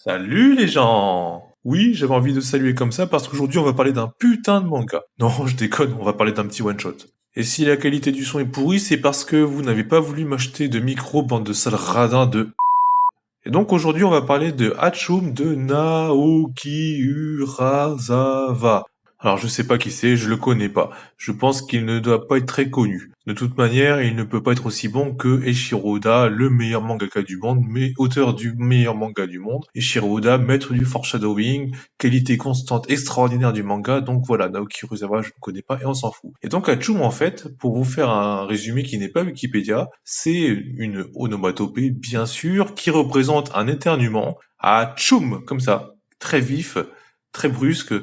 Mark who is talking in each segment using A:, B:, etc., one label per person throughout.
A: Salut les gens! Oui, j'avais envie de saluer comme ça parce qu'aujourd'hui on va parler d'un putain de manga. Non, je déconne, on va parler d'un petit one-shot. Et si la qualité du son est pourrie, c'est parce que vous n'avez pas voulu m'acheter de micro, bande de sales radins de... Et donc aujourd'hui on va parler de Hachoum de Naoki Urasawa. Alors je sais pas qui c'est, je le connais pas. Je pense qu'il ne doit pas être très connu. De toute manière, il ne peut pas être aussi bon que Eiichiro Oda, le meilleur mangaka du monde, mais auteur du meilleur manga du monde. Eiichiro Oda, maître du foreshadowing, qualité constante extraordinaire du manga. Donc voilà, Naoki Urasawa, je ne connais pas et on s'en fout. Et donc Hachoum en fait, pour vous faire un résumé qui n'est pas Wikipédia, c'est une onomatopée bien sûr qui représente un éternuement à Tchoum, comme ça, très vif, très brusque,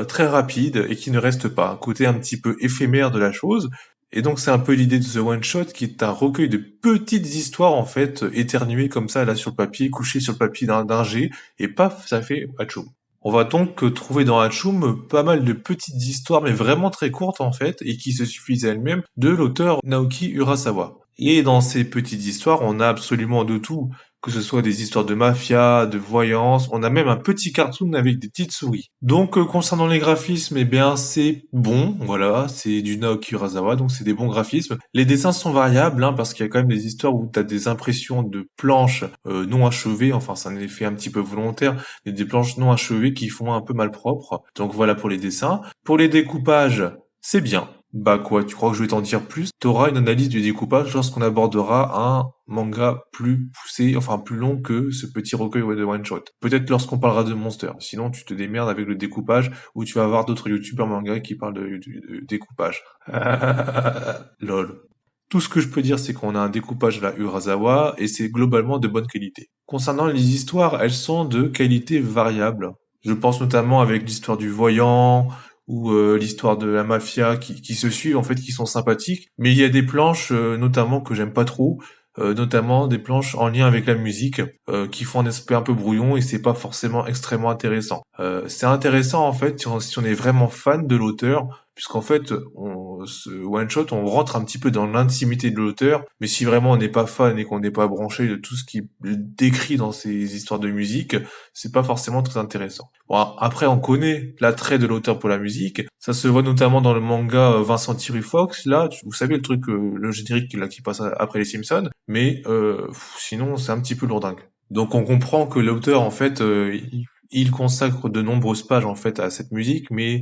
A: très rapide et qui ne reste pas. Un côté un petit peu éphémère de la chose. Et donc c'est un peu l'idée de The One Shot qui est un recueil de petites histoires en fait éternuées comme ça là sur le papier, couchées sur le papier d'un jet et paf ça fait Hachoum. On va donc trouver dans Hachoum pas mal de petites histoires mais vraiment très courtes en fait et qui se suffisent à elles-mêmes de l'auteur Naoki Urasawa. Et dans ces petites histoires on a absolument de tout, que ce soit des histoires de mafia, de voyance, on a même un petit cartoon avec des petites souris. Donc concernant les graphismes, eh bien c'est bon, voilà, c'est du Naoki Urasawa, donc c'est des bons graphismes. Les dessins sont variables, hein, parce qu'il y a quand même des histoires où tu as des impressions de planches non achevées, enfin c'est un effet un petit peu volontaire, mais des planches non achevées qui font un peu malpropre. Donc voilà pour les dessins. Pour les découpages, c'est bien. Bah quoi, tu crois que je vais t'en dire plus? T'auras une analyse du découpage lorsqu'on abordera un manga plus poussé, enfin plus long que ce petit recueil de one shot. Peut-être lorsqu'on parlera de Monster. Sinon, tu te démerdes avec le découpage ou tu vas voir d'autres youtubeurs manga qui parlent de découpage. Lol. Tout ce que je peux dire, c'est qu'on a un découpage à la Urasawa et c'est globalement de bonne qualité. Concernant les histoires, elles sont de qualité variable. Je pense notamment avec l'histoire du voyant ou l'histoire de la mafia qui se suivent en fait, qui sont sympathiques. Mais il y a des planches notamment que j'aime pas trop, notamment des planches en lien avec la musique qui font un aspect un peu brouillon et c'est pas forcément extrêmement intéressant. C'est intéressant en fait si on est vraiment fan de l'auteur, puisqu'en fait ce one shot on rentre un petit peu dans l'intimité de l'auteur, mais si vraiment on n'est pas fan et qu'on n'est pas branché de tout ce qui est décrit dans ces histoires de musique, c'est pas forcément très intéressant. Bon, après on connaît l'attrait de l'auteur pour la musique, ça se voit notamment dans le manga Vincent Thierry Fox, là, vous savez le truc, le générique là qui passe après les Simpsons, mais sinon c'est un petit peu lourdingue. Donc on comprend que l'auteur en fait il consacre de nombreuses pages en fait à cette musique, mais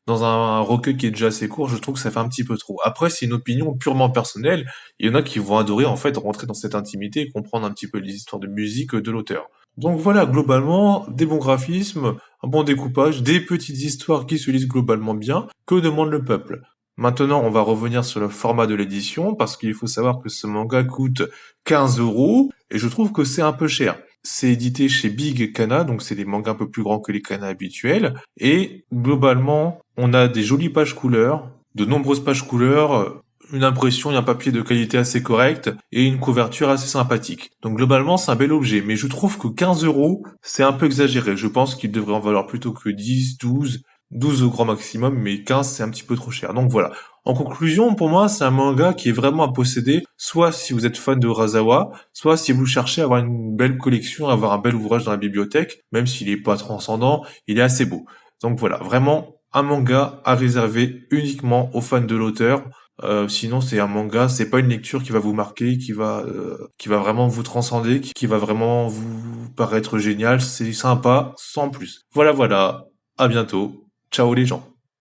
A: dans un recueil qui est déjà assez court, je trouve que ça fait un petit peu trop. Après, c'est une opinion purement personnelle. Il y en a qui vont adorer en fait rentrer dans cette intimité et comprendre un petit peu les histoires de musique de l'auteur. Donc voilà, globalement, des bons graphismes, un bon découpage, des petites histoires qui se lisent globalement bien. Que demande le peuple? Maintenant, on va revenir sur le format de l'édition parce qu'il faut savoir que ce manga coûte 15 € et je trouve que c'est un peu cher. C'est édité chez Big Kana, donc c'est des mangas un peu plus grands que les Kana habituels. Et globalement, on a des jolies pages couleurs, de nombreuses pages couleurs, une impression et un papier de qualité assez correcte et une couverture assez sympathique. Donc globalement, c'est un bel objet, mais je trouve que 15 €, c'est un peu exagéré. Je pense qu'il devrait en valoir plutôt que 10, 12 au grand maximum, mais 15 c'est un petit peu trop cher. Donc voilà. En conclusion, pour moi, c'est un manga qui est vraiment à posséder, soit si vous êtes fan de Urasawa, soit si vous cherchez à avoir une belle collection, à avoir un bel ouvrage dans la bibliothèque, même s'il est pas transcendant, il est assez beau. Donc voilà, vraiment un manga à réserver uniquement aux fans de l'auteur. Sinon, c'est un manga, c'est pas une lecture qui va vous marquer, qui va vraiment vous transcender, qui va vraiment vous paraître génial. C'est sympa, sans plus. Voilà, voilà. À bientôt. Ciao les gens.